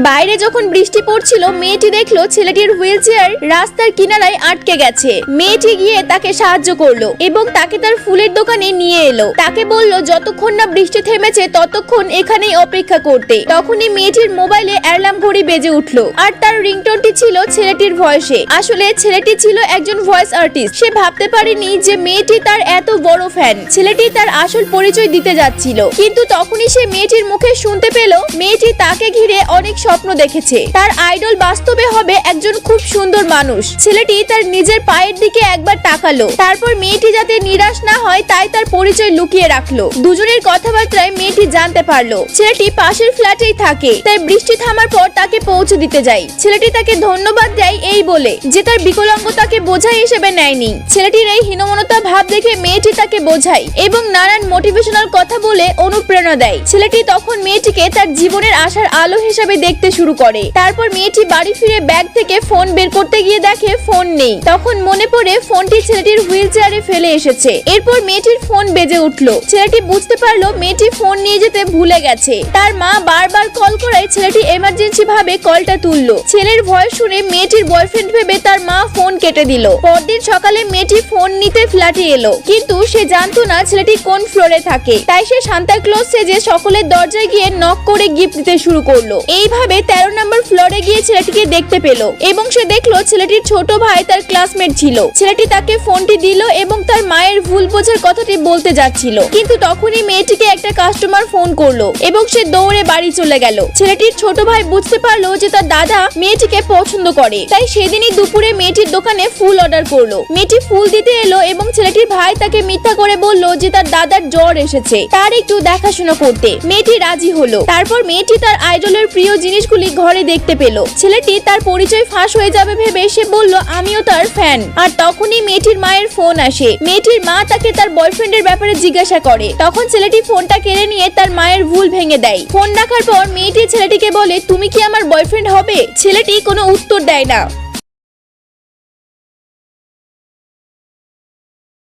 বাইরে যখন বৃষ্টি পড়ছিল মেয়েটি দেখলো ছেলেটির হুইল চেয়ার রাস্তার কিনারায় আটকে গেছে। মেয়েটি গিয়ে তাকে সাহায্য করলো এবং তাকে তার ফুলের দোকানে নিয়ে এলো। তাকে বলল যতক্ষণ না বৃষ্টি থেমেছে ততক্ষণ এখানেই অপেক্ষা করতে। তখনই মেয়েটির মোবাইলে অ্যালার্ম ঘড়ি বেজে উঠলো আর তার রিংটোনটি ছিল ছেলেটির ভয়েসে। আসলে ছেলেটি ছিল একজন ভয়েস আর্টিস্ট। সে ভাবতে পারেনি যে মেয়েটি তার এত বড় ফ্যান। ছেলেটি তার আসল পরিচয় দিতে যাচ্ছিল, কিন্তু তখনই সে মেয়েটির মুখে শুনতে পেল মেয়েটি তাকে ঘিরে অনেক স্বপ্ন দেখেছে। তার আইডল বাস্তবে হবে একজন খুব সুন্দর মানুষ। ছেলেটি তার নিজের পায়ের দিকে একবার তাকালো, তারপর মেয়েটি যাতে নিরাশ না হয় তাই তার পরিচয় লুকিয়ে রাখলো। দুজনের কথাবার্তায় মেয়েটি জানতে পারলো ছেলেটি পাশের ফ্ল্যাটেই থাকে, তাই বৃষ্টি থামার পর তাকে পৌঁছে দিতে যায়। ছেলেটি তাকে ধন্যবাদ দেয় এই বলে যে তার বিকলাঙ্গতাকে বোঝাই হিসেবে নেয়নি। ছেলেটির এই হীনমন্যতা ভাব দেখে মেয়েটি তাকে বোঝায় এবং নানান মোটিভেশনাল কথা বলে অনুপ্রেরণা দেয়। ছেলেটি তখন মেয়েটিকে তার জীবনের আশার আলো হিসেবে দেখতে শুরু করে। তারপর মেয়েটি বাড়ি ফিরে ব্যাগ থেকে ফোন বের করতে গিয়ে দেখে ফোন নেই। তখন মনে পড়ে ফোনটি ছেলেটির হুইল চেয়ারে ফেলে এসেছে। এরপর মেয়েটির ফোন বেজে উঠলো। ছেলেটি বুঝতে পারলো মেয়েটি ফোন নিয়ে যেতে ভুলে গেছে। তার মা বারবার কল করায় ছেলেটি এমার্জেন্সি ভাবে কলটা তুললো। ছেলের ভয়েস শুনে মেয়েটির বয়ফ্রেন্ড ভেবে তার মা ফোন কেটে দিল। পরদিন সকালে মেয়েটি ফোন নিতে ফ্ল্যাটে এলো, কিন্তু সে জানতো না ছেলেটি কোন ফ্লোরে থাকে। তাই সে সান্তা ক্লজ সেজে সকলের দরজায় গিয়ে নক করে গিফট দিতে শুরু করলো। এইভাবে 13 নম্বর ফ্লোরে গিয়ে ছেলেটিকে দেখতে পেল এবং সে দেখলো ছেলেটির ছোট ভাই তার ক্লাসমেট ছিল। ছেলেটি তাকে ফোনটি দিল এবং তার মায়ের ভুল বোঝার কথাটি বলতে যাচ্ছিল, কিন্তু তখনই মেয়েটিকে একটা কাস্টমার ফোন করলো এবং সে দৌড়ে বাড়ি চলে গেল। ছেলেটির ছোট ভাই বুঝতে পারলো যে তার দাদা মেয়েটিকে পছন্দ করে, তাই সেদিনই দুপুরে মেয়েটির দোকানে ফুল অর্ডার করলো। মেয়েটি ফুল দিতে এলো এবং ছেলেটির ভাই তাকে মিথ্যা করে বলল যে তার দাদার জ্বর এসেছে, তার একটু দেখাশোনা করতে। মেয়েটি রাজি হলো। তারপর মেয়েটি তার আইডলের প্রিয় জিনিসগুলি ঘরে দেখতে পেল। ছেলেটি তার পরিচয় ফাঁস হয়ে যাবে ভেবে সে বলল আমিও তার ফ্যান। আর তখনই মেয়েটির মায়ের ফোন আসে। মেয়েটির মা তাকে তার বয়ফ্রেন্ডের ব্যাপারে জিজ্ঞাসা করে। তখন ছেলেটি ফোনটা কেড়ে নিয়ে তার মায়ের ভুল ভেঙে দেয়। ফোন রাখার পর মেয়েটি ছেলেটিকে বলে তুমি কি আমার বয়ফ্রেন্ড হবে? ছেলেটি কোনো উত্তর দেয় না।